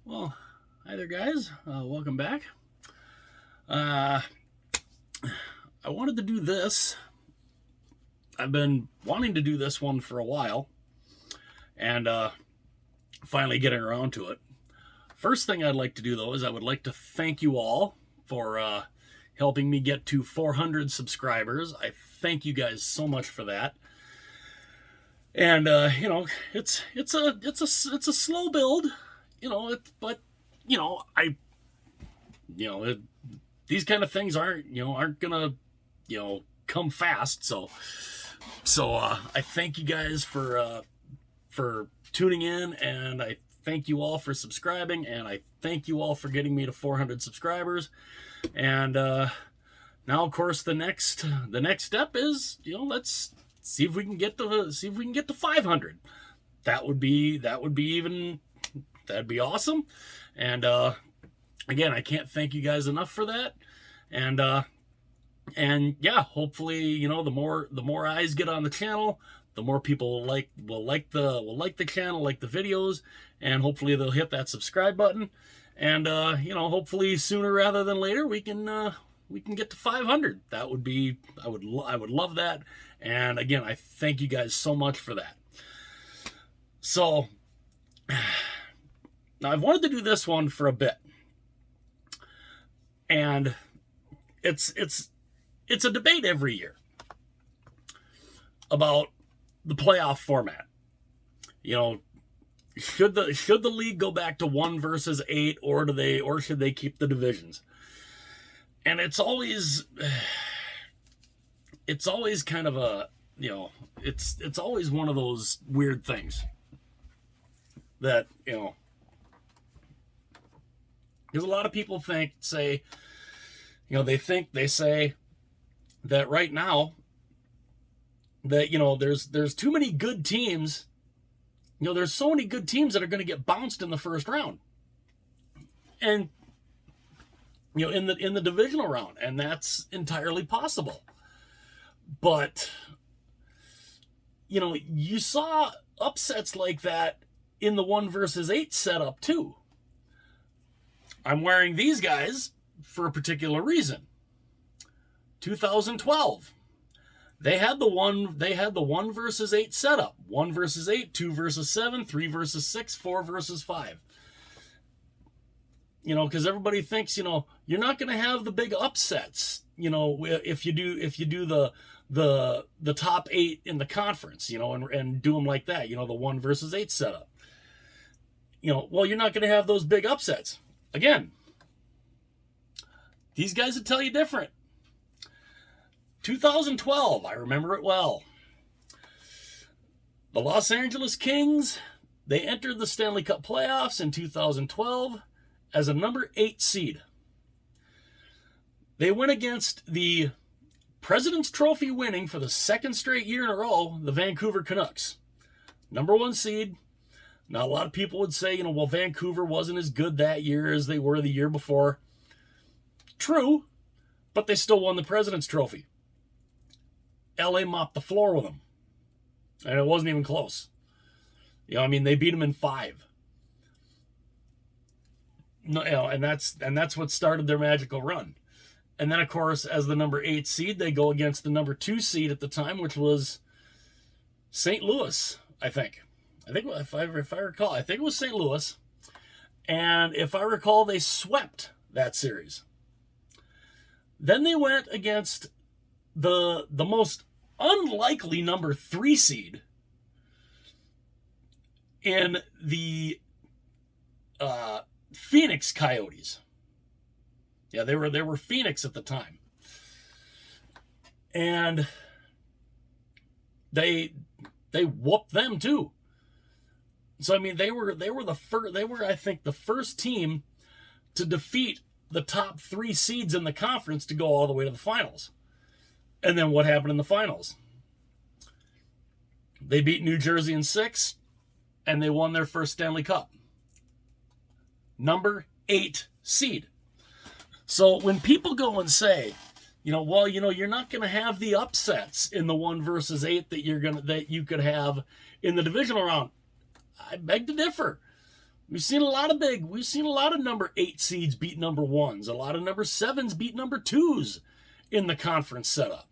Well, hi there, guys. Welcome back. Uh, I wanted to do this. I've been wanting to do this one for a while, and finally getting around to it. First thing I'd like to do, though, is I would like to thank you all for helping me get to 400 subscribers. I thank you guys so much for that. And it's a slow build, but I you know it, these kind of things aren't gonna come fast. So I thank you guys for tuning in, and I thank you all for subscribing, and I thank you all for getting me to 400 subscribers. And now, of course, the next step is let's see if we can get to 500. That'd be awesome. And again, I can't thank you guys enough for that. And yeah, hopefully, the more eyes get on the channel, the more people will like the channel, like the videos, and hopefully they'll hit that subscribe button. And hopefully sooner rather than later we can get to 500. I would love that. And again, I thank you guys so much for that. So now I've wanted to do this one for a bit, and it's a debate every year about the playoff format. Should the league go back to 1 versus 8, or should they keep the divisions? And it's always kind of a, it's always one of those weird things that, because a lot of people say that right now that, there's too many good teams. There's so many good teams that are going to get bounced in the first round. And, in the divisional round, and that's entirely possible. But, you saw upsets like that in the 1 versus 8 setup too. I'm wearing these guys for a particular reason. 2012. They had the 1 versus 8 setup. 1 versus 8, 2 versus 7, 3 versus 6, 4 versus 5. Because everybody thinks, you're not going to have the big upsets, if you do the top 8 in the conference, and do them like that, the 1 versus 8 setup. Well, you're not going to have those big upsets. Again, these guys would tell you different. 2012, I remember it well. The Los Angeles Kings, they entered the Stanley Cup playoffs in 2012 as a number 8 seed. They went against the President's Trophy winning for the second straight year in a row, the Vancouver Canucks. Number 1 seed. Now, a lot of people would say, well, Vancouver wasn't as good that year as they were the year before. True, but they still won the President's Trophy. LA mopped the floor with them, and it wasn't even close. They beat them in 5. No, and that's what started their magical run. And then, of course, as the number 8 seed, they go against the number 2 seed at the time, which was St. Louis, I think. If I recall, I think it was St. Louis. And if I recall, they swept that series. Then they went against the most unlikely number 3 seed in the Phoenix Coyotes. Yeah, they were Phoenix at the time. And they whooped them too. So they were I think the first team to defeat the top 3 seeds in the conference to go all the way to the finals. And then what happened in the finals? They beat New Jersey in 6, and they won their first Stanley Cup. Number 8 seed. So when people go and say, you're not going to have the upsets in the 1 versus 8 that you could have in the divisional round, I beg to differ. We've seen a lot of number 8 seeds beat number 1s, a lot of number 7s beat number 2s in the conference setup.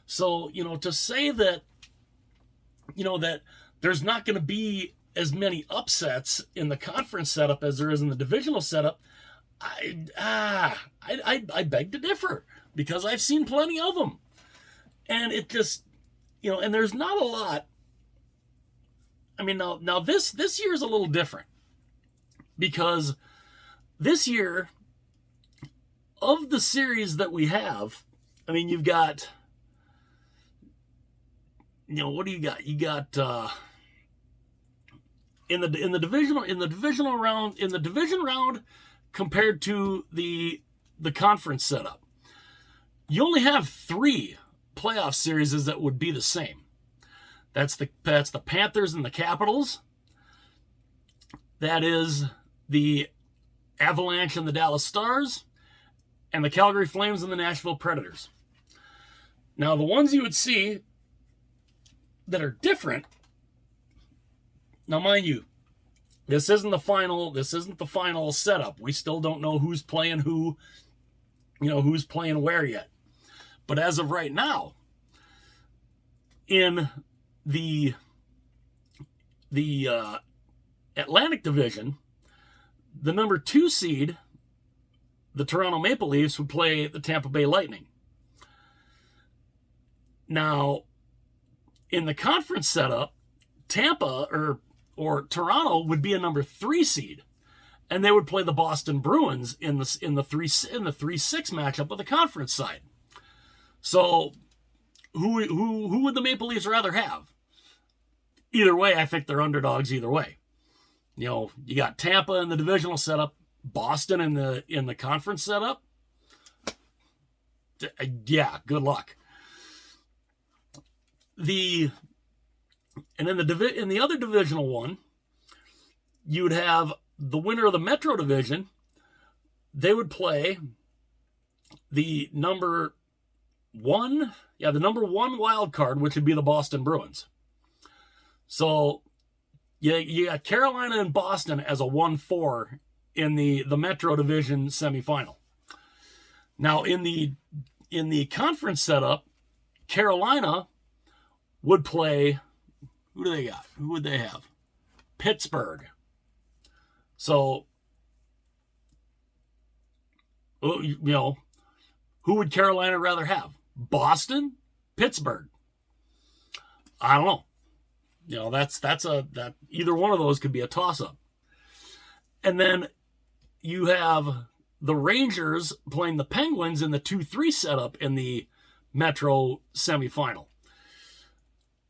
So, to say that, that there's not going to be as many upsets in the conference setup as there is in the divisional setup, I beg to differ, because I've seen plenty of them. And it just, and there's not a lot. I mean, now this year is a little different, because this year, of the series that we have, I mean, you've got, what do you got? You got in the division round compared to the conference setup, you only have 3 playoff series that would be the same. That's the Panthers and the Capitals. That is the Avalanche and the Dallas Stars, and the Calgary Flames and the Nashville Predators. Now, the ones you would see that are different, now mind you, this isn't the final setup. We still don't know who's playing who, who's playing where yet. But as of right now, in the Atlantic Division, the number 2 seed, the Toronto Maple Leafs, would play the Tampa Bay Lightning. Now, in the conference setup, Tampa or Toronto would be a number 3 seed, and they would play the Boston Bruins in the 3-6 matchup of the conference side. So, who would the Maple Leafs rather have? Either way, I think they're underdogs either way. You got Tampa in the divisional setup, Boston in the conference setup. Yeah, good luck. In the other divisional one, you would have the winner of the Metro Division. They would play the number 1 wild card, which would be the Boston Bruins. So you got Carolina and Boston as a 1-4 in the Metro Division semifinal. Now, in the conference setup, Carolina would play, who do they got? Who would they have? Pittsburgh. So, who would Carolina rather have? Boston? Pittsburgh? I don't know. That either one of those could be a toss-up. And then you have the Rangers playing the Penguins in the 2-3 setup in the Metro semifinal.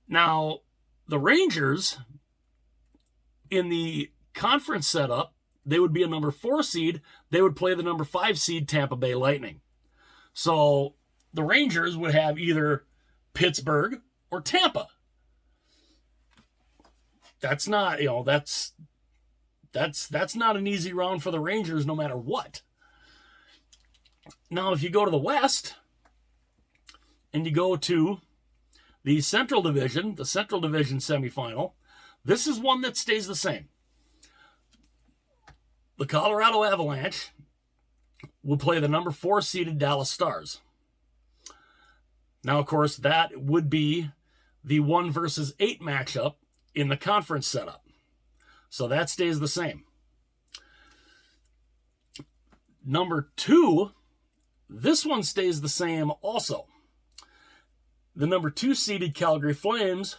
Now, the Rangers in the conference setup, they would be a number 4 seed. They would play the number 5 seed Tampa Bay Lightning. So the Rangers would have either Pittsburgh or Tampa. That's not, that's not an easy round for the Rangers no matter what. Now, if you go to the West and you go to the Central Division semifinal, this is one that stays the same. The Colorado Avalanche will play the number 4 seeded Dallas Stars. Now, of course, that would be the 1 versus 8 matchup in the conference setup. So that stays the same. Number 2, this one stays the same also. The number 2 seeded Calgary Flames,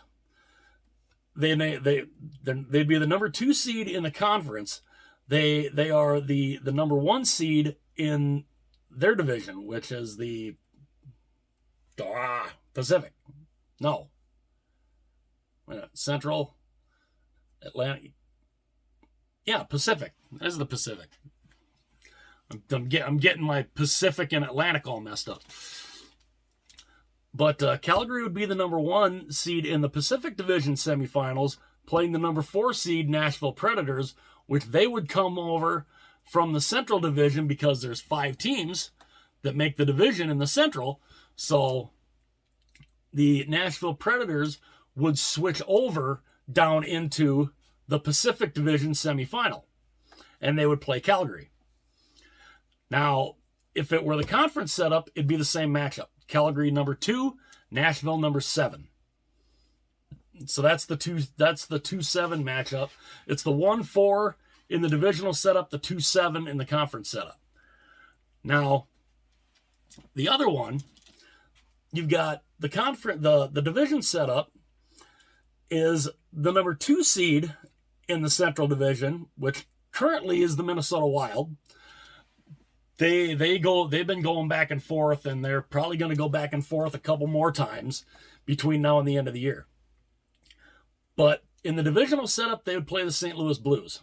they'd be the number 2 seed in the conference. They are the number 1 seed in their division, which is the Pacific. No. Central, Atlantic. Yeah, Pacific. This is the Pacific. I'm getting my Pacific and Atlantic all messed up. But Calgary would be the number 1 seed in the Pacific Division semifinals, playing the number 4 seed Nashville Predators, which they would come over from the Central Division because there's 5 teams that make the division in the Central. So the Nashville Predators would switch over down into the Pacific Division semifinal. and they would play Calgary. Now, if it were the conference setup, it'd be the same matchup. Calgary number 2, Nashville number 7. So that's the 2-7 matchup. It's the 1-4 in the divisional setup, the 2-7 in the conference setup. Now, the other one, you've got the division setup is the number 2 seed in the Central Division, which currently is the Minnesota Wild. They've been going back and forth, and they're probably going to go back and forth a couple more times between now and the end of the year. But in the divisional setup, they would play the St. Louis Blues.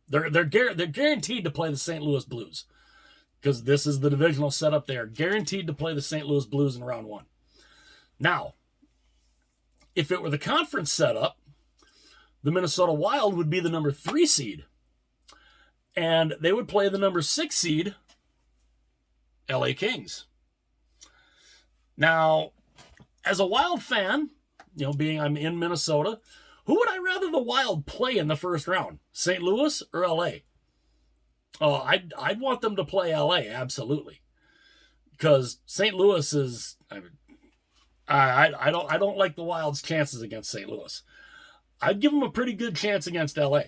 They're guaranteed to play the St. Louis Blues because this is the divisional setup. They are guaranteed to play the St. Louis Blues in round 1. Now, if it were the conference setup, the Minnesota Wild would be the number 3 seed. And they would play the number 6 seed, LA Kings. Now, as a Wild fan, being I'm in Minnesota, who would I rather the Wild play in the first round? St. Louis or LA? Oh, I'd want them to play LA, absolutely. Because St. Louis is I don't like the Wild's chances against St. Louis. I'd give them a pretty good chance against LA.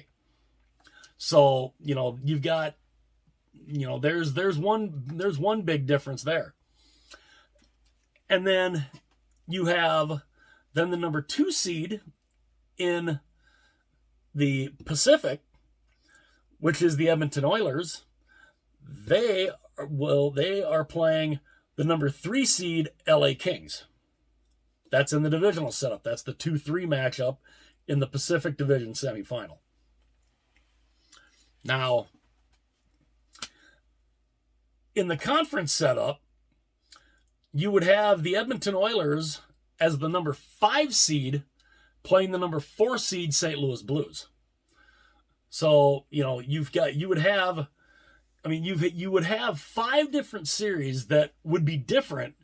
So, you've got, there's one big difference there. And then you have the number 2 seed in the Pacific, which is the Edmonton Oilers. They are playing the number 3 seed LA Kings. That's in the divisional setup. That's the 2-3 matchup in the Pacific Division semifinal. Now, in the conference setup, you would have the Edmonton Oilers as the number 5 seed playing the number 4 seed St. Louis Blues. So, you would have 5 different series that would be different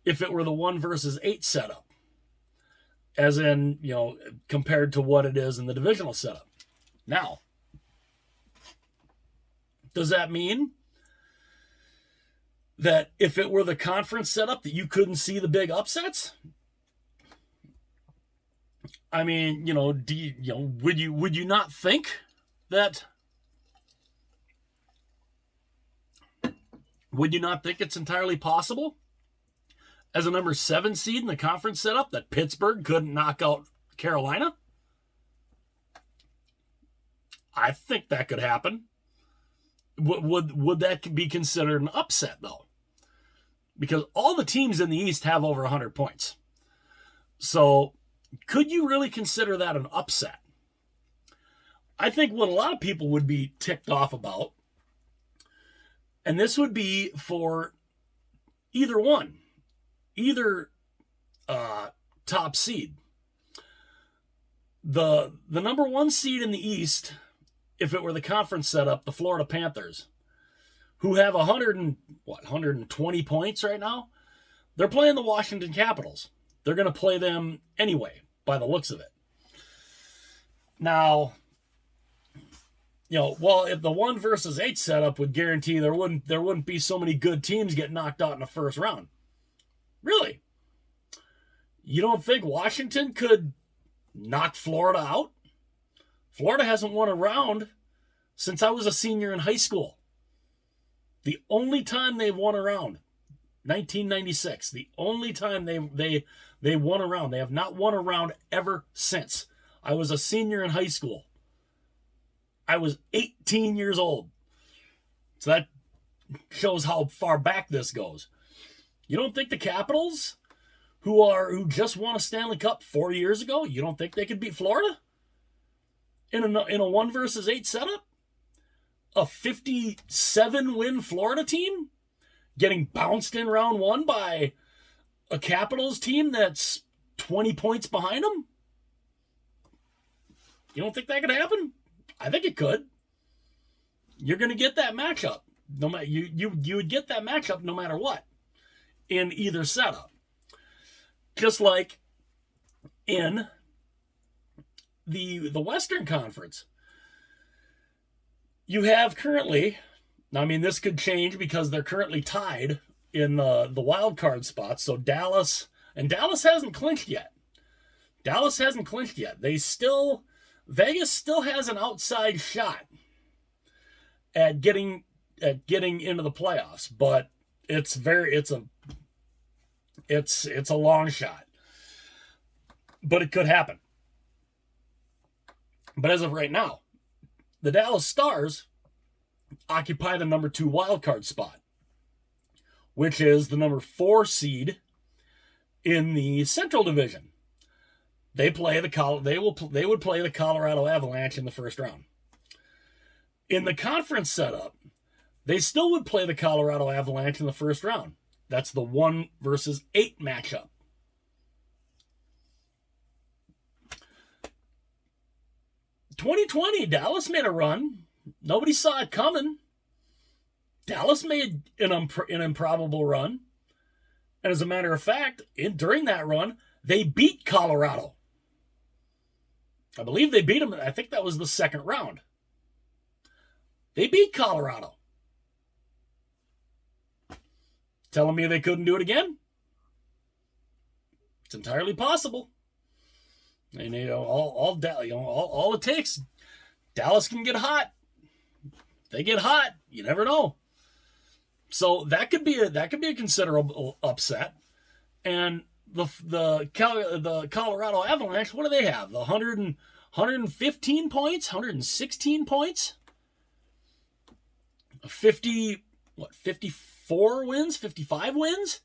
if it were the 1 versus 8 setup. As in, compared to what it is in the divisional setup. Now, does that mean that if it were the conference setup that you couldn't see the big upsets? I mean, would you not think that? Would you not think it's entirely possible as a number 7 seed in the conference setup that Pittsburgh couldn't knock out Carolina? I think that could happen. Would that be considered an upset, though? Because all the teams in the East have over 100 points. So, could you really consider that an upset? I think what a lot of people would be ticked off about, and this would be for either one, either top seed. The number 1 seed in the East, if it were the conference setup, the Florida Panthers, who have 120 points right now, they're playing the Washington Capitals. They're going to play them anyway, by the looks of it. Now, if the 1 versus 8 setup would guarantee there wouldn't be so many good teams get knocked out in the first round. Really? You don't think Washington could knock Florida out? Florida hasn't won a round since I was a senior in high school. The only time they've won a round, 1996. The only time they won a round. They have not won a round ever since. I was a senior in high school. I was 18 years old. So that shows how far back this goes. You don't think the Capitals, who just won a Stanley Cup 4 years ago, you don't think they could beat Florida? In a 1 versus 8 setup? A 57-win Florida team getting bounced in round 1 by a Capitals team that's 20 points behind them? You don't think that could happen? I think it could. You're going to get that matchup. You would get that matchup no matter what in either setup. Just like in the Western Conference. You have currently, I mean, this could change because they're currently tied in the wild card spots. So Dallas hasn't clinched yet. Dallas hasn't clinched yet. Vegas still has an outside shot at getting into the playoffs, but it's a long shot. But it could happen. But as of right now, the Dallas Stars occupy the number 2 wild card spot, which is the number 4 seed in the Central Division. They would play the Colorado Avalanche in the first round. In the conference setup, they still would play the Colorado Avalanche in the first round. That's the 1 versus 8 matchup. In 2020, Dallas made a run. Nobody saw it coming. Dallas made an improbable run. And as a matter of fact, during that run, they beat Colorado. I believe they beat them. I think that was the second round. They beat Colorado. Telling me they couldn't do it again? It's entirely possible. And all it takes, Dallas can get hot. They get hot. You never know. So that could be a considerable upset. And the Colorado Avalanche, what do they have? 115 points, 116 points, 54 wins, 55 wins.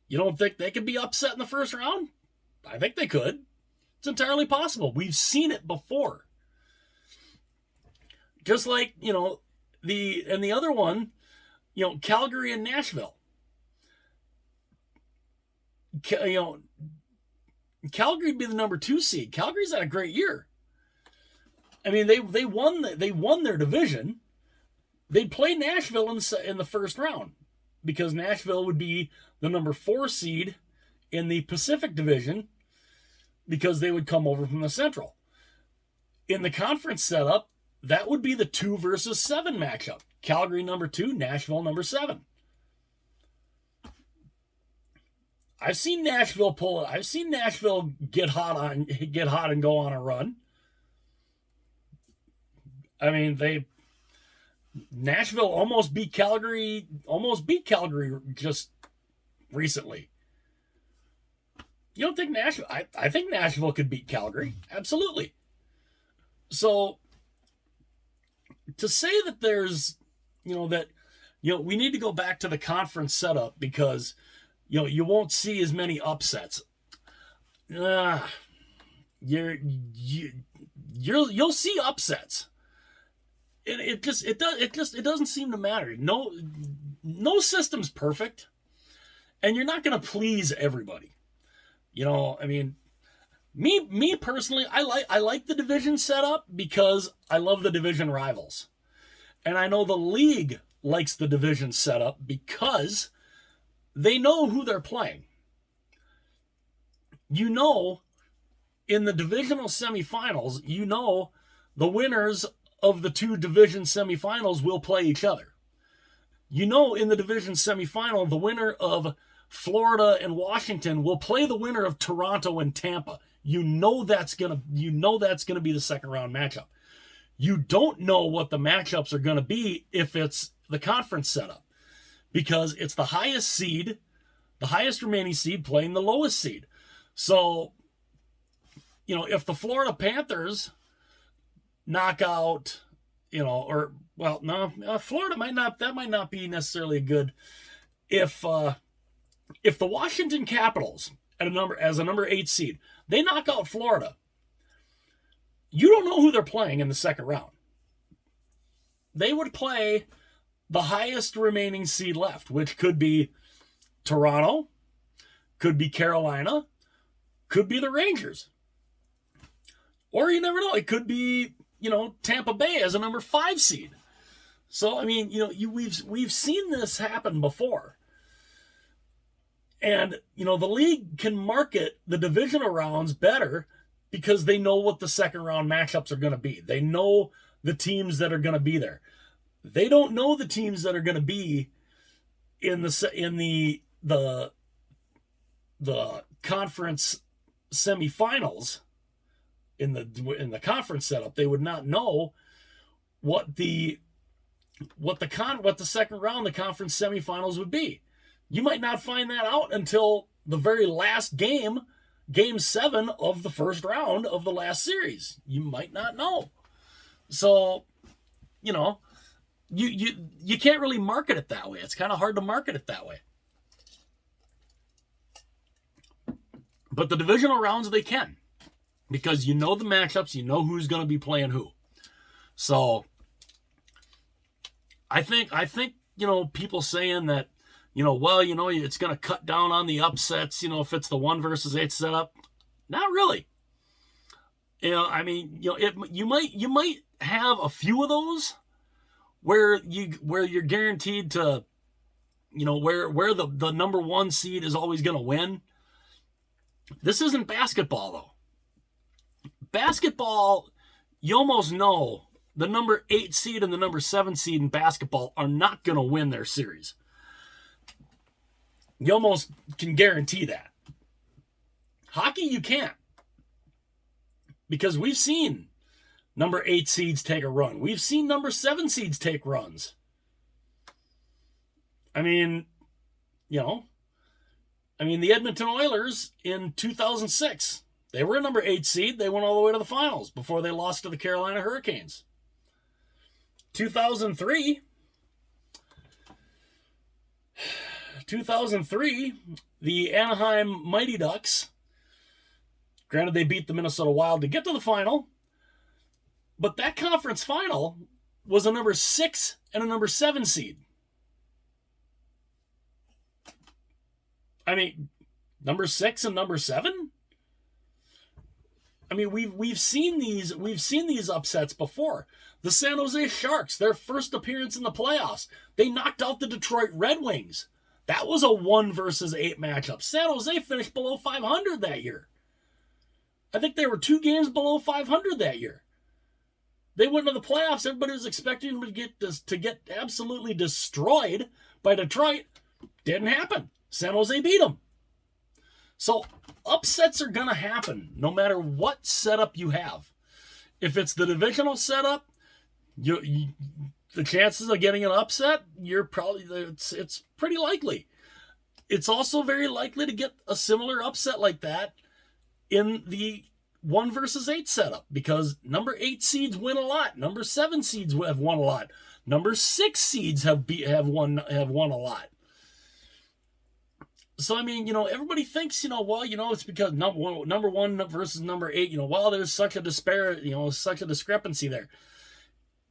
You don't think they could be upset in the first round? I think they could. It's entirely possible. We've seen it before. Just like, the other one, Calgary and Nashville. Calgary would be the number 2 seed. Calgary's had a great year. I mean, they won their division. They'd play Nashville in the first round because Nashville would be the number 4 seed in the Pacific Division because they would come over from the Central. In the conference setup, that would be the 2 versus 7 matchup. Calgary number 2, Nashville number 7. I've seen Nashville pull it. I've seen Nashville get hot and go on a run. I mean, Nashville almost beat Calgary just recently. You don't think Nashville? I think Nashville could beat Calgary. Absolutely. So to say that there's, we need to go back to the conference setup because, you won't see as many upsets. You'll see upsets. It doesn't seem to matter. No system's perfect, and you're not going to please everybody. I mean, me personally, I like the division setup because I love the division rivals, and I know the league likes the division setup because they know who they're playing. In the divisional semifinals, the winners of the 2 division semifinals will play each other. In the division semifinal, the winner of Florida and Washington will play the winner of Toronto and Tampa. That's gonna be the second round matchup. You don't know what the matchups are gonna be if it's the conference setup, because it's the highest remaining seed playing the lowest seed. So, if the Florida Panthers knock out, Florida might not be necessarily good. If the Washington Capitals as a number 8 seed, they knock out Florida, you don't know who they're playing in the second round. They would play the highest remaining seed left, which could be Toronto, could be Carolina, could be the Rangers. Or you never know, it could be, Tampa Bay as a number 5 seed. So, I mean, we've seen this happen before. And, the league can market the divisional rounds better because they know what the second round matchups are going to be. They know the teams that are going to be there. They don't know the teams that are going to be in the conference semifinals. In the conference setup, they would not know what the second round, the conference semifinals would be. You might not find that out until the very last game, game 7 of the first round of the last series. You might not know. So, you know, you can't really market it that way. It's kind of hard to market it that way. But the divisional rounds, they can. Because you know the matchups, you know who's going to be playing who. So, I think, you know, people saying that, you know, well, you know, it's going to cut down on the upsets, you know, if it's the 1 versus 8 setup. Not really. You know, I mean, you know, you might have a few of those where you're guaranteed to, you know, where the number 1 seed is always going to win. This isn't basketball, though. Basketball, you almost know the number 8 seed and the number 7 seed in basketball are not going to win their series. You almost can guarantee that. Hockey, you can't. Because we've seen number 8 seeds take a run. We've seen number 7 seeds take runs. I mean, you know, the Edmonton Oilers in 2006, they were a number 8 seed. They went all the way to the finals before they lost to the Carolina Hurricanes. 2003, the Anaheim Mighty Ducks, granted they beat the Minnesota Wild to get to the final, but that conference final was a number 6 and a number 7 seed. I mean, number 6 and number 7? I mean, we've seen these upsets before. The San Jose Sharks, their first appearance in the playoffs, they knocked out the Detroit Red Wings. That was a 1 versus 8 matchup. San Jose finished below 500 that year. I think they were 2 games below 500 that year. They went into the playoffs. Everybody was expecting them to get absolutely destroyed by Detroit. Didn't happen. San Jose beat them. So upsets are going to happen no matter what setup you have. If it's the divisional setup, the chances of getting an upset, it's pretty likely. It's also very likely to get a similar upset like that in the 1 versus 8 setup, because number 8 seeds win a lot. Number 7 seeds have won a lot. Number 6 seeds have won a lot. So, I mean, you know, everybody thinks, you know, well, you know, it's because number 1 versus number 8, you know, well, there's such a discrepancy there.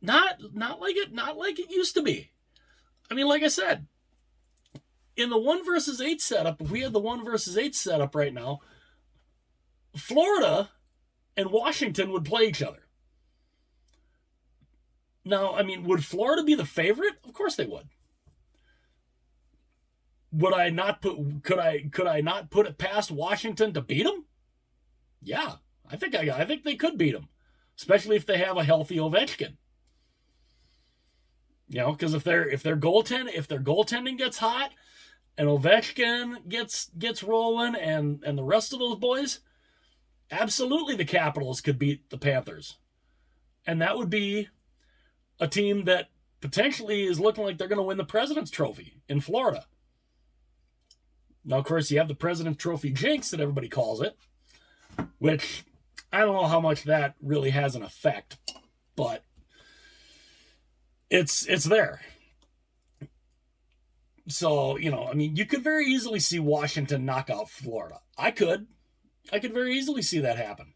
Not like it used to be. I mean, like I said, in the 1 versus 8 setup, if we had the 1 versus 8 setup right now, Florida and Washington would play each other. Now, I mean, would Florida be the favorite? Of course they would. Could I not put it past Washington to beat them? Yeah, I think they could beat them, especially if they have a healthy Ovechkin. You know, because if their goaltending gets hot, and Ovechkin gets rolling, and the rest of those boys, absolutely the Capitals could beat the Panthers, and that would be a team that potentially is looking like they're going to win the President's Trophy in Florida. Now, of course, you have the President's Trophy jinx that everybody calls it, which I don't know how much that really has an effect, but it's there. So, you know, I mean, you could very easily see Washington knock out Florida. I could very easily see that happen.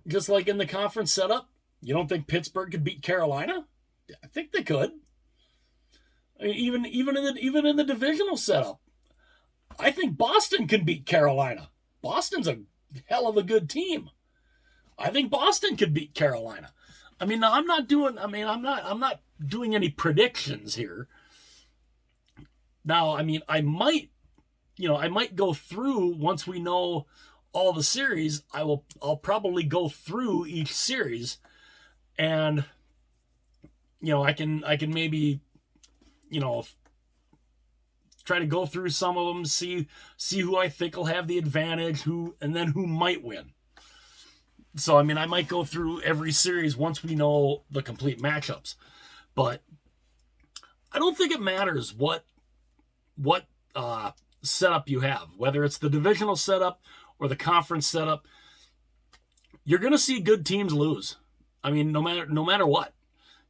Just like in the conference setup, you don't think Pittsburgh could beat Carolina? I think they could. I mean, even in the divisional setup, I think Boston can beat Carolina. Boston's a hell of a good team. I think Boston could beat Carolina. I mean, I'm not doing any predictions here. Now, I mean, I might go through once we know all the series. I'll probably go through each series And, I can maybe, try to go through some of them, see who I think will have the advantage, and then who might win. So, I might go through every series once we know the complete matchups. But I don't think it matters what setup you have, whether it's the divisional setup or the conference setup. You're going to see good teams lose. No matter what,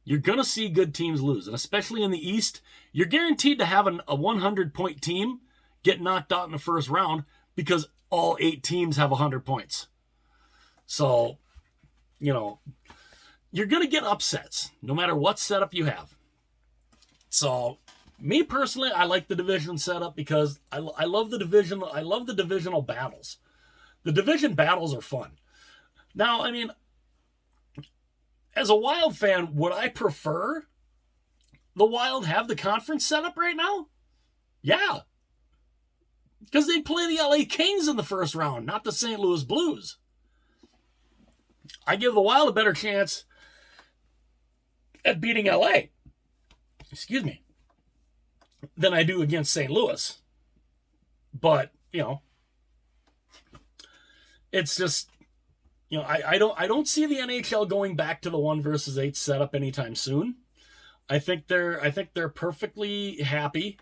you're going to see good teams lose. And especially in the East, you're guaranteed to have a 100-point team get knocked out in the first round because all 8 teams have 100 points. So, you're going to get upsets no matter what setup you have. So, me personally, I like the division setup because I love the division. I love the divisional battles. The division battles are fun. Now, as a Wild fan, would I prefer the Wild have the conference setup right now? Yeah. Because they'd play the LA Kings in the first round, not the St. Louis Blues. I give the Wild a better chance at beating LA. Excuse me. Than I do against St. Louis. But, it's just, I don't see the NHL going back to the 1 versus 8 setup anytime soon. I think they're perfectly happy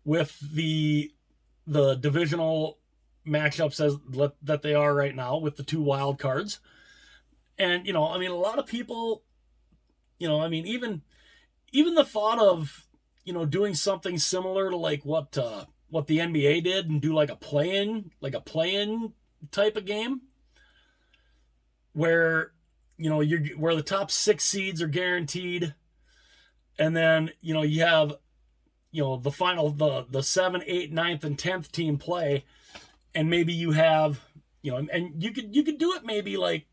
with the divisional matchups that they are right now with the 2 wild cards. And, a lot of people, even the thought of, doing something similar to like what the NBA did and do like a play-in type of game where, where the top 6 seeds are guaranteed. And then, you have, the final, the 7, 8, 9th, and 10th team play. And maybe you have, and you could do it maybe like,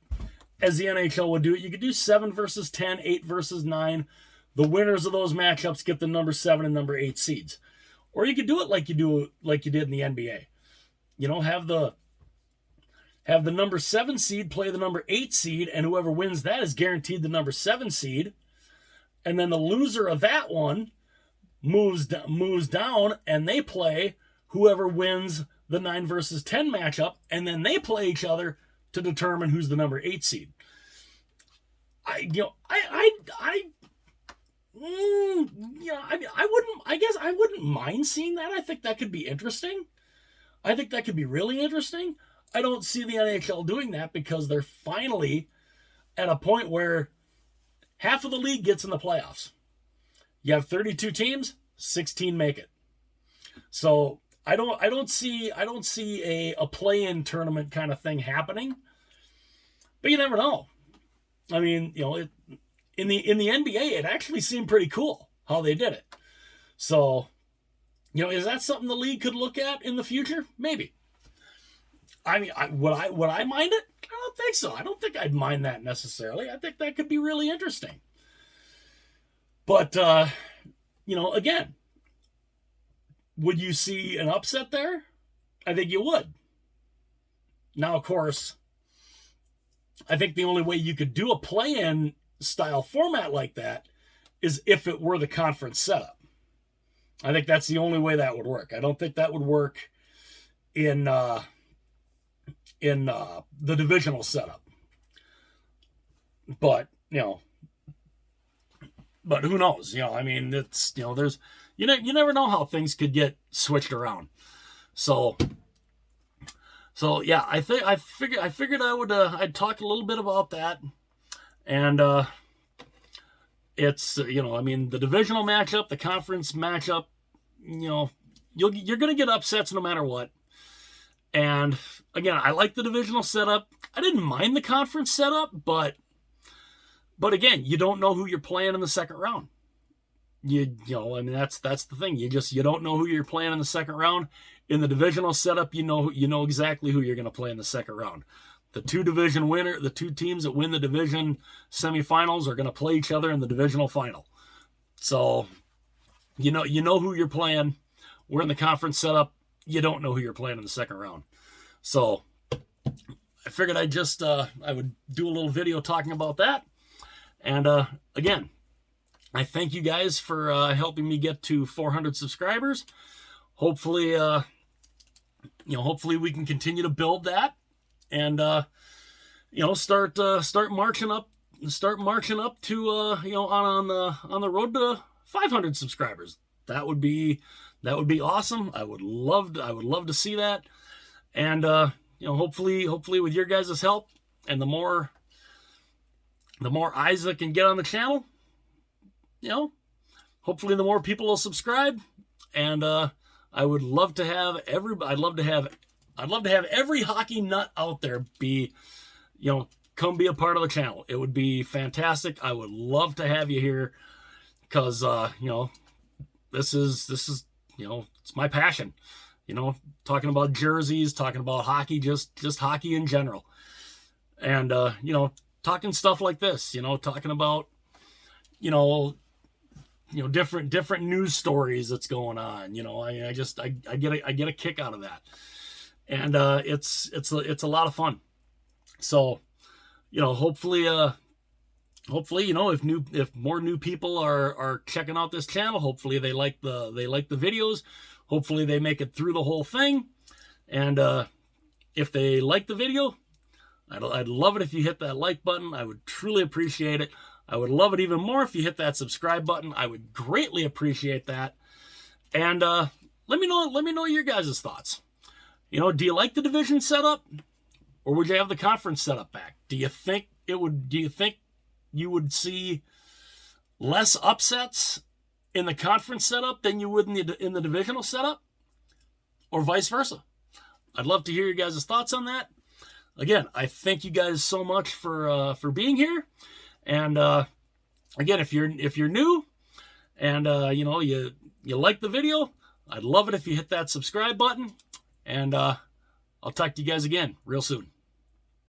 as the NHL would do it, you could do 7 versus 10, 8 versus 9. The winners of those matchups get the number 7 and number 8 seeds. Or you could do it like you did in the NBA. Have the number 7 seed play the number 8 seed, and whoever wins that is guaranteed the number 7 seed. And then the loser of that one moves down, and they play whoever wins the 9 versus 10 matchup, and then they play each other to determine who's the number 8 seed. I wouldn't mind seeing that. I think that could be interesting. I think that could be really interesting. I don't see the NHL doing that because they're finally at a point where half of the league gets in the playoffs. You have 32 teams, 16 make it. So I don't see a play-in tournament kind of thing happening. But you never know. In the NBA, it actually seemed pretty cool how they did it. So, is that something the league could look at in the future? Maybe. Would I mind it? I don't think so. I don't think I'd mind that necessarily. I think that could be really interesting. But, again, would you see an upset there? I think you would. Now, of course, I think the only way you could do a play-in style format like that is if it were the conference setup. I think that's the only way that would work. I don't think that would work in the divisional setup. But, but who knows? It's, there's, you never know how things could get switched around. So yeah, I figured I'd talk a little bit about that. And it's, the divisional matchup, the conference matchup, you're going to get upsets no matter what. And again, I like the divisional setup. I didn't mind the conference setup, but again, you don't know who you're playing in the second round. That's the thing. You don't know who you're playing in the second round. In the divisional setup, you know exactly who you're going to play in the second round. The 2 teams that win the division semifinals are going to play each other in the divisional final. So, you know who you're playing. We're in the conference setup. You don't know who you're playing in the second round. So, I figured I would do a little video talking about that. And again, I thank you guys for helping me get to 400 subscribers. Hopefully, hopefully we can continue to build that, and start marching up to on the road to 500 subscribers. That would be awesome. I would love to see that. And hopefully with your guys' help, and the more eyes that can get on the channel, hopefully the more people will subscribe. And I would love to have I'd love to have every hockey nut out there be, come be a part of the channel. It would be fantastic. I would love to have you here, because this is it's my passion. Talking about jerseys, talking about hockey, just hockey in general. And talking stuff like this, talking about different news stories that's going on. I get a kick out of that. And it's a lot of fun. So hopefully if more new people are checking out this channel, hopefully they like the videos. Hopefully they make it through the whole thing. And if they like the video, I'd love it if you hit that like button. I would truly appreciate it. I would love it even more if you hit that subscribe button. I would greatly appreciate that. And let me know your guys' thoughts. Do you like the division setup, or would you have the conference setup back? Do you think you would see less upsets in the conference setup than you would in the divisional setup, or vice versa? I'd love to hear your guys' thoughts on that. Again, I thank you guys so much for being here. And again, if you're new and you like the video, I'd love it if you hit that subscribe button. And I'll talk to you guys again real soon.